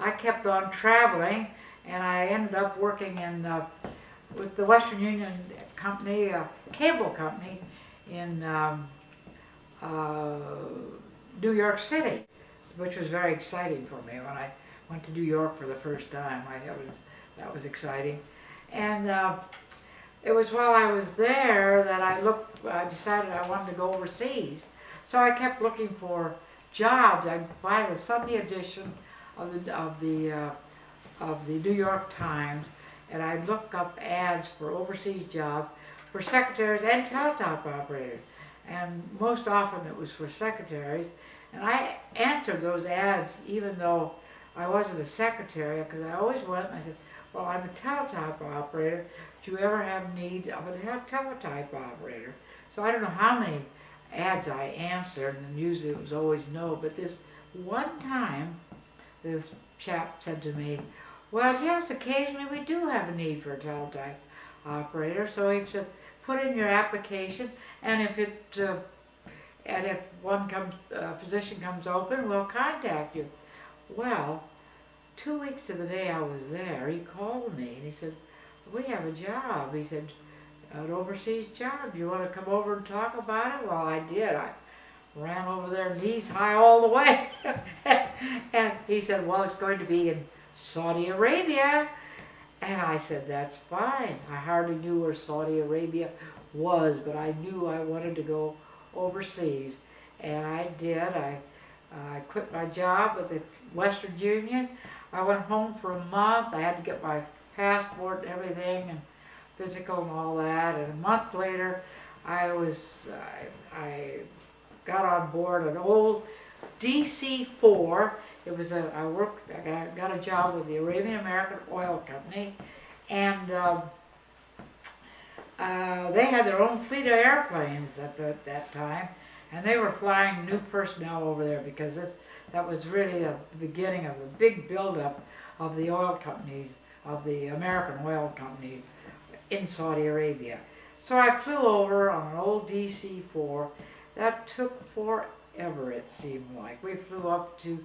I kept on traveling, and I ended up working in with the Western Union Company, cable company in uh, New York City, which was very exciting for me when I went to New York for the first time. That was exciting, and it was while I was there that I decided I wanted to go overseas. So I kept looking for jobs. I'd buy the Sunday edition of the New York Times, and I'd look up ads for overseas jobs for secretaries and teletype operators. And most often it was for secretaries. And I answered those ads even though I wasn't a secretary, because I always went and I said, well, I'm a teletype operator. Do you ever have need of a teletype operator? So I don't know how many ads I answered, and usually it was always no. But this one time, this chap said to me, well, yes, occasionally we do have a need for a teletype operator. So he said, put in your application, and if one position comes open, we'll contact you. Well, 2 weeks to the day I was there, he called me and he said, we have a job. He said, an overseas job. You want to come over and talk about it? Well, I did. I ran over there knees high all the way. And he said, well, it's going to be in Saudi Arabia. And I said, that's fine. I hardly knew where Saudi Arabia was, but I knew I wanted to go overseas. And I did. I quit my job with the Western Union. I went home for a month. I had to get my passport and everything, and physical and all that. And a month later, I got on board an old DC-4. It was I got a job with the Arabian American Oil Company, and they had their own fleet of airplanes at that time, and they were flying new personnel over there because that was really the beginning of the big buildup of the oil companies, of the American oil companies in Saudi Arabia. So I flew over on an old DC-4. That took forever, it seemed like. We flew up to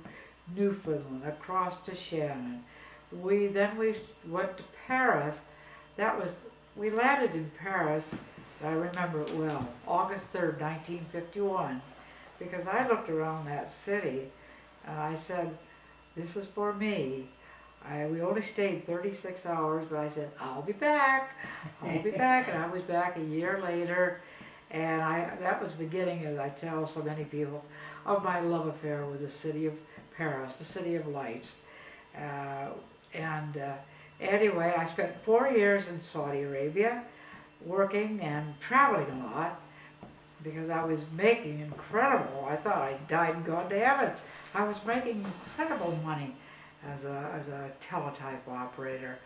Newfoundland, across to Shannon. Then we went to Paris. We landed in Paris, I remember it well, August 3rd, 1951, because I looked around that city and I said, this is for me. We only stayed 36 hours, but I said, I'll be back. I'll be back. And I was back a year later, and that was the beginning, as I tell so many people, of my love affair with the city of Paris, the city of lights. Anyway, I spent 4 years in Saudi Arabia, working and traveling a lot, because I was making incredible. I thought I'd died and gone to heaven. I was making incredible money as a teletype operator,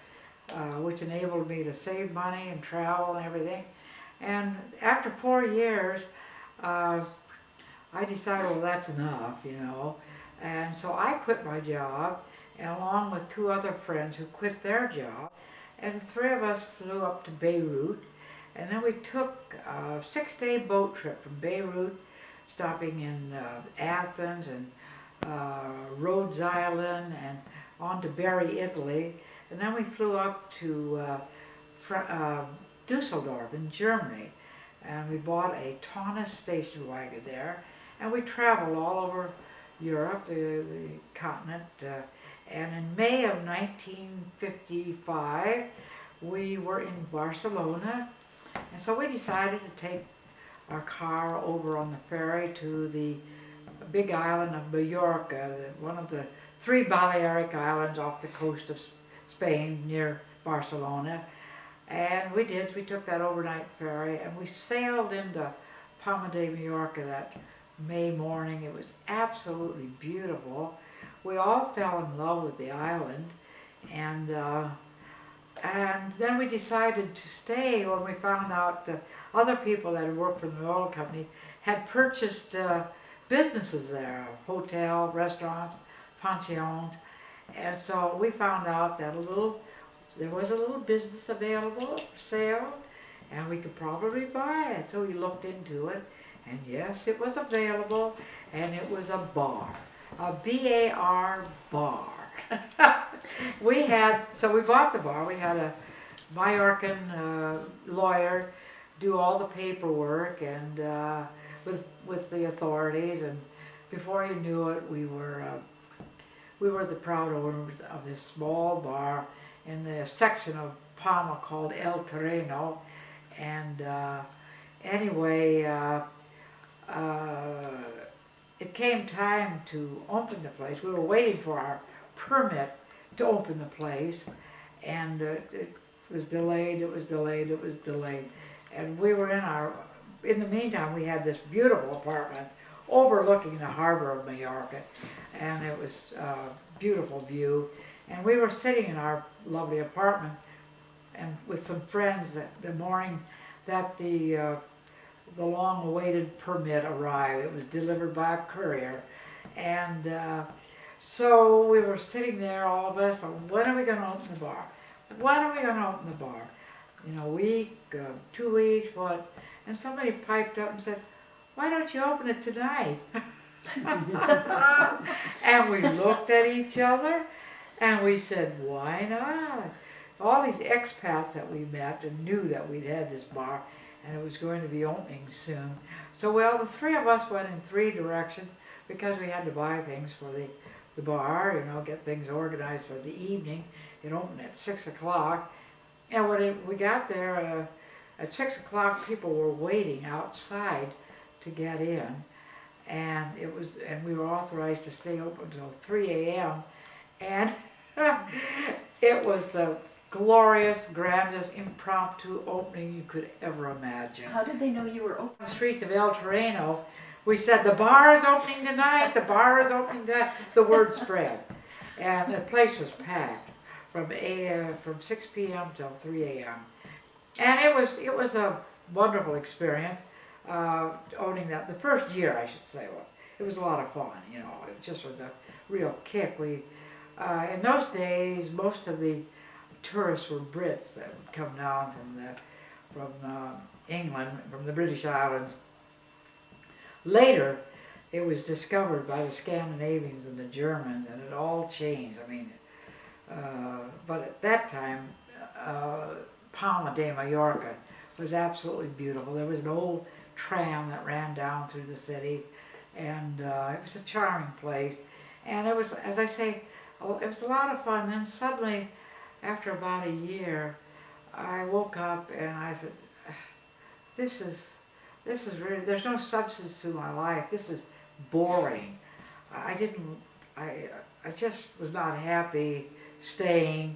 which enabled me to save money and travel and everything. And after 4 years, I decided, well, that's enough, you know. And so I quit my job, and along with 2 other friends who quit their job, and the 3 of us flew up to Beirut, and then we took a 6-day boat trip from Beirut, stopping in Athens and Rhodes Island and on to Bari, Italy, and then we flew up to Dusseldorf in Germany, and we bought a Taunus station wagon there, and we traveled all over Europe, the continent, and in May of 1955 we were in Barcelona, and so we decided to take our car over on the ferry to the big island of Mallorca, one of the 3 Balearic Islands off the coast of Spain near Barcelona. And we took that overnight ferry, and we sailed into Palma de Mallorca that May morning. It was absolutely beautiful. We all fell in love with the island, and then we decided to stay when we found out that other people that had worked for the oil company had purchased businesses there, hotel, restaurants, pensions, and so we found out that there was a little business available for sale, and we could probably buy it. So we looked into it, and yes, it was available, and it was a bar, a B-A-R bar. So we bought the bar. We had a Majorcan lawyer do all the paperwork and with the authorities, and before you knew it, we were the proud owners of this small bar in the section of Palma called El Terreno. And anyway, it came time to open the place. We were waiting for our permit to open the place, and it was delayed, it was delayed, it was delayed. And we were in the meantime, we had this beautiful apartment overlooking the harbor of Mallorca, and it was a beautiful view. And we were sitting in our lovely apartment and with some friends the morning that the long-awaited permit arrived. It was delivered by a courier, and so we were sitting there, all of us, and when are we going to open the bar? When are we going to open the bar? You know, a week, 2 weeks, what? And somebody piped up and said, "Why don't you open it tonight?" And we looked at each other and we said, "Why not?" All these expats that we met and knew that we'd had this bar and it was going to be opening soon. So, well, the three of us went in three directions because we had to buy things for the bar, you know, get things organized for the evening. It opened at 6 o'clock. And when we got there, at 6 o'clock, people were waiting outside to get in. And we were authorized to stay open until 3 a.m. And it was the glorious, grandest, impromptu opening you could ever imagine. How did they know you were open? On the streets of El Terreno, we said, "The bar is opening tonight, the bar is opening tonight." The word spread. And the place was packed from 6 p.m. till 3 a.m. And it was a wonderful experience, owning that. The first year, I should say, it was a lot of fun, you know. It just was a real kick. In those days, most of the tourists were Brits that would come down from England, from the British Islands. Later, it was discovered by the Scandinavians and the Germans, and it all changed. I mean, but at that time, Palma de Mallorca was absolutely beautiful. There was an old tram that ran down through the city, and it was a charming place. And it was, as I say, it was a lot of fun. Then suddenly, after about a year, I woke up and I said, this is really, there's no substance to my life. This is boring. I just was not happy staying.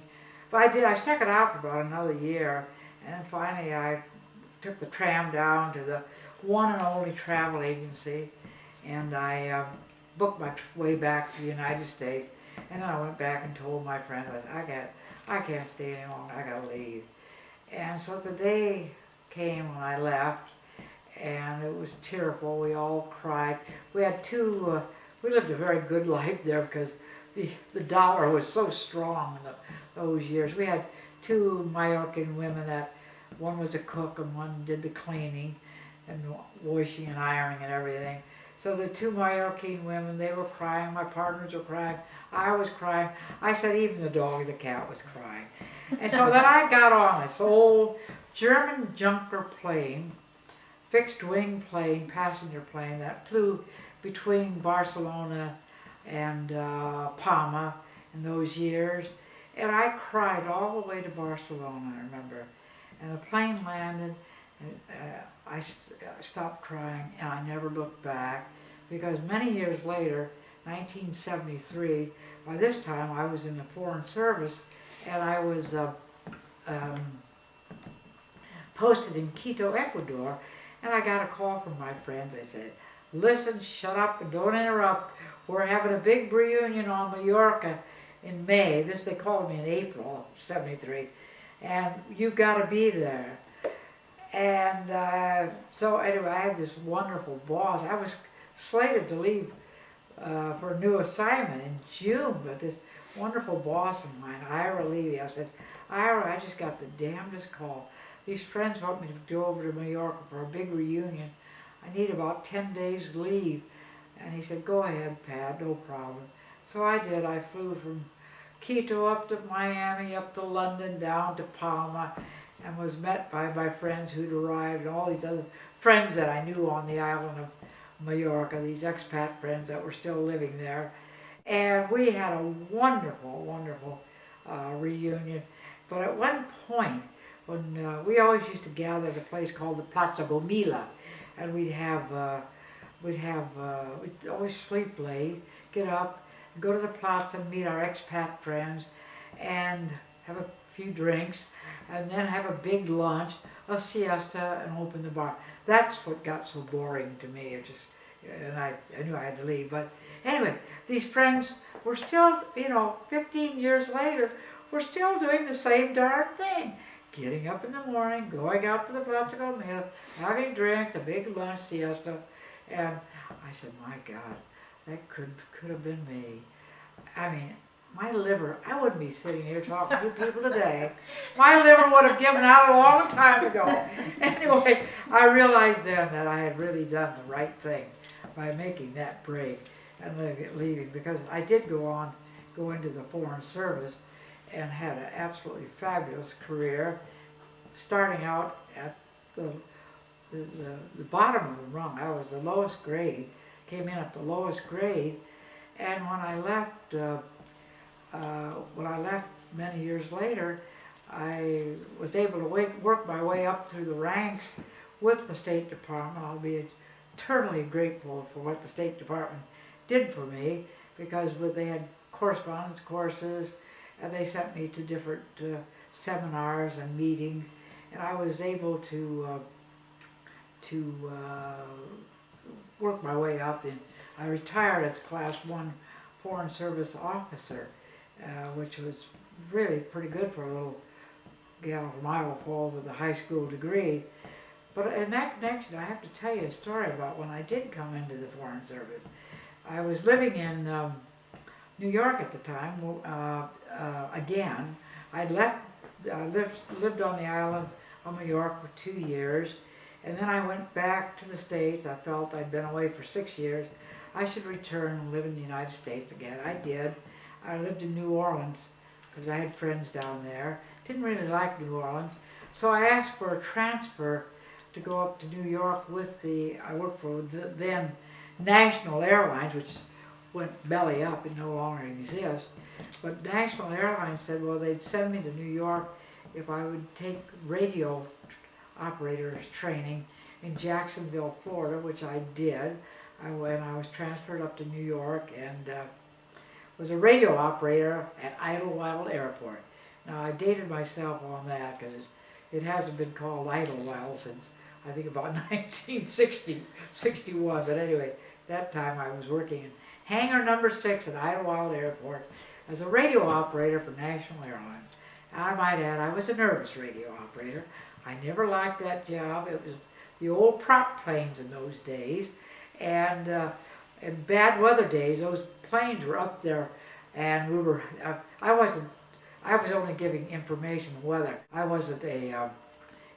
But I stuck it out for about another year, and then finally I took the tram down to the one and only travel agency, and I booked my way back to the United States. And then I went back and told my friends, I said, I can't stay any longer, I gotta leave. And so the day came when I left, and it was tearful. We all cried. We had we lived a very good life there because the dollar was so strong in those years. We had two Majorcan women one was a cook and one did the cleaning and washing and ironing and everything. So the two Majorcan women, they were crying, my partners were crying, I was crying. I said even the dog and the cat was crying. And so then I got on this old German Junker plane, fixed wing plane, passenger plane that flew between Barcelona and Palma in those years. And I cried all the way to Barcelona, I remember. And the plane landed, and I stopped crying, and I never looked back, because many years later, 1973, by this time I was in the Foreign Service, and I was posted in Quito, Ecuador, and I got a call from my friends. They said, "Listen, shut up and don't interrupt. We're having a big reunion on Mallorca in May." They called me in April of '73, and you've got to be there. And so anyway, I had this wonderful boss. I was slated to leave for a new assignment in June, but this wonderful boss of mine, Ira Levy, I said, "Ira, I just got the damnedest call. These friends want me to go over to Mallorca for a big reunion. I need about 10 days leave." And he said, "Go ahead, Pat, no problem." So I did. I flew from Quito up to Miami, up to London, down to Palma, and was met by my friends who'd arrived, and all these other friends that I knew on the island of Mallorca, these expat friends that were still living there. And we had a wonderful, wonderful reunion. But at one point, when we always used to gather at a place called the Plaza Gomila, and we'd always sleep late, get up, go to the plaza and meet our expat friends, and have a few drinks, and then have a big lunch, a siesta, and open the bar. That's what got so boring to me. And I knew I had to leave. But anyway, these friends were still, 15 years later, we're still doing the same darn thing. Getting up in the morning, going out to the Plaza Gomila, having drinks, a big lunch, siesta. And I said, my God, that could have been me. I mean, my liver, I wouldn't be sitting here talking to people today. My liver would have given out a long time ago. Anyway, I realized then that I had really done the right thing by making that break and leaving, because I did go into the Foreign Service and had an absolutely fabulous career, starting out at the bottom of the rung. I was the lowest grade, came in at the lowest grade, and when I left many years later, I was able to work my way up through the ranks with the State Department. I'll be eternally grateful for what the State Department did for me, because they had correspondence courses, and they sent me to different seminars and meetings, and I was able to work my way up. And I retired as a Class 1 Foreign Service officer, which was really pretty good for a little gal from Iowa Falls with a high school degree. But in that connection, I have to tell you a story about when I did come into the Foreign Service. I was living in New York at the time. Again, I'd lived on the island of New York for 2 years, and then I went back to the States. I felt I'd been away for 6 years. I should return and live in the United States again. I did. I lived in New Orleans because I had friends down there. Didn't really like New Orleans, so I asked for a transfer to go up to New York with I worked for the then National Airlines, which went belly up, it no longer exists. But National Airlines said, well, they'd send me to New York if I would take radio operators training in Jacksonville, Florida, which I did. I was transferred up to New York and was a radio operator at Idlewild Airport. Now, I dated myself on that because it hasn't been called Idlewild since I think about 1961. But anyway, that time I was working in Hangar number 6 at Idlewild Airport as a radio operator for National Airlines. I might add, I was a nervous radio operator. I never liked that job. It was the old prop planes in those days, and in bad weather days, those planes were up there, and I was only giving information on weather. I wasn't a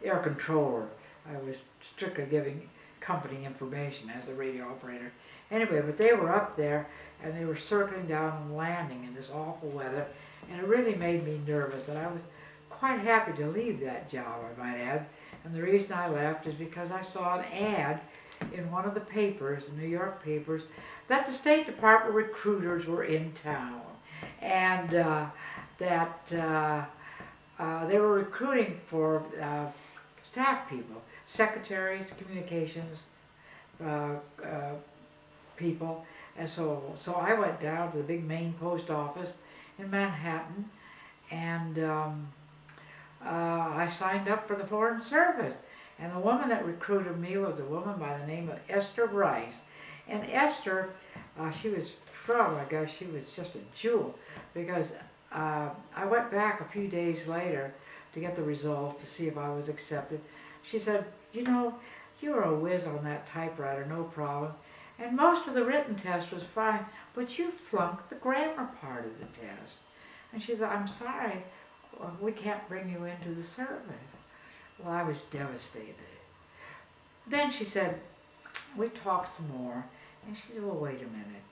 air controller. I was strictly giving company information as a radio operator. Anyway, but they were up there, and they were circling down and landing in this awful weather, and it really made me nervous, and I was quite happy to leave that job, I might add. And the reason I left is because I saw an ad in one of the papers, the New York papers, that the State Department recruiters were in town, and that they were recruiting for staff people, secretaries, communications people. And so I went down to the big main post office in Manhattan, and I signed up for the Foreign Service. And the woman that recruited me was a woman by the name of Esther Rice. And Esther, she was just a jewel, because I went back a few days later to get the results to see if I was accepted. She said, you know, you were a whiz on that typewriter, no problem. And most of the written test was fine, but you flunked the grammar part of the test. And she said, I'm sorry, we can't bring you into the service. Well, I was devastated. Then she said, we talked some more, and she said, well, wait a minute.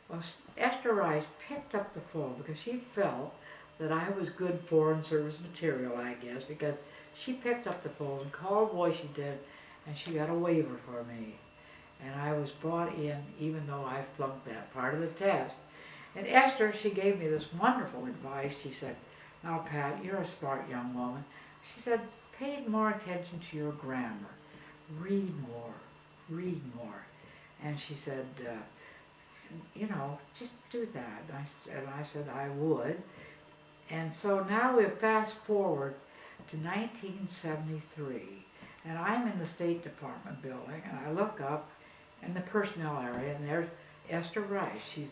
Well, Esther Rice picked up the phone because she felt that I was good Foreign Service material, I guess, because she picked up the phone, called Washington, and she got a waiver for me. And I was brought in even though I flunked that part of the test. And Esther, she gave me this wonderful advice. She said, now Pat, you're a smart young woman. She said, pay more attention to your grammar. Read more. Read more. And she said, you know, just do that. And I said I would. And so now we fast forward to 1973. And I'm in the State Department building, and I look up in the personnel area, and there's Esther Rice. She's,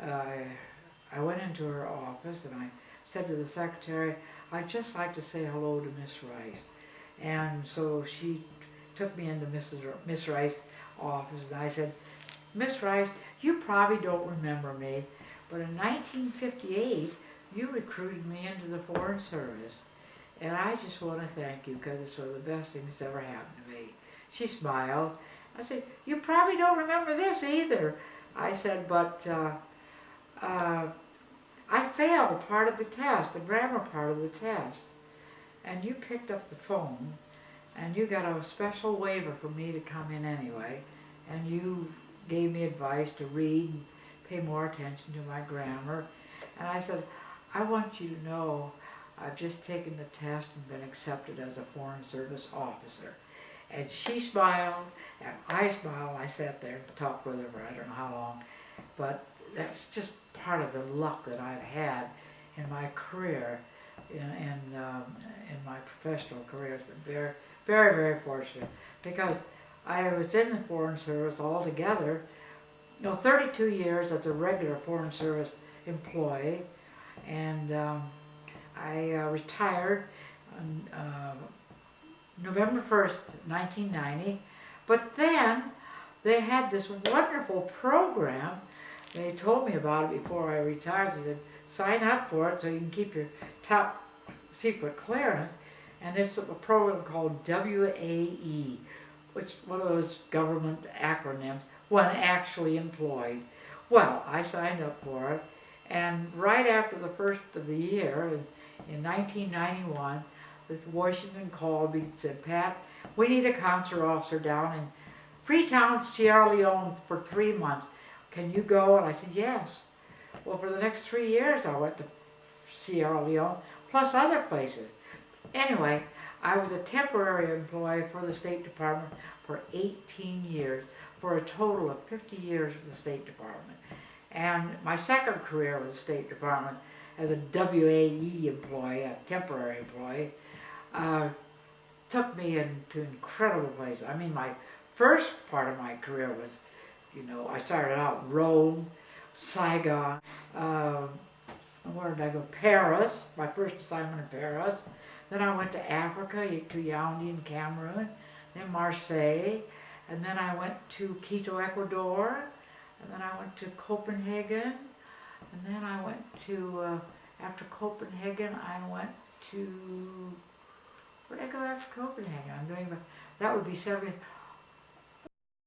I went into her office, and I said to the secretary, I'd just like to say hello to Miss Rice. And so she took me into Miss Rice's office, and I said, Miss Rice, you probably don't remember me, but in 1958, you recruited me into the Foreign Service. And I just want to thank you because it's one of the best things that's ever happened to me. She smiled. I said, you probably don't remember this either. I said, but I failed part of the test, the grammar part of the test. And you picked up the phone and you got a special waiver for me to come in anyway. And you gave me advice to read and pay more attention to my grammar. And I said, I want you to know I've just taken the test and been accepted as a Foreign Service officer. And she smiled, and I smiled. I sat there and talked with her for I don't know how long. But that's just part of the luck that I've had in my career, in my professional career. It's been very, very, very fortunate because I was in the Foreign Service altogether, 32 years as a regular Foreign Service employee, and I retired on November 1st, 1990, but then they had this wonderful program. They told me about it before I retired. They said, sign up for it so you can keep your top secret clearance, and it's a program called WAE, which is one of those government acronyms, when actually employed. Well, I signed up for it, and right after the first of the year, in 1991, Washington called me and said, Pat, we need a consular officer down in Freetown, Sierra Leone for 3 months. Can you go? And I said, yes. Well, for the next 3 years, I went to Sierra Leone, plus other places. Anyway, I was a temporary employee for the State Department for 18 years, for a total of 50 years with the State Department. And my second career with the State Department as a WAE employee, a temporary employee, took me into incredible places. I mean, my first part of my career was, I started out in Rome, Saigon, where did I go? Paris, my first assignment in Paris. Then I went to Africa, to Yaoundé in Cameroon, then Marseille, and then I went to Quito, Ecuador, and then I went to Copenhagen, and then I went to, after Copenhagen, I went to, where did I go after Copenhagen? That would be 7 years.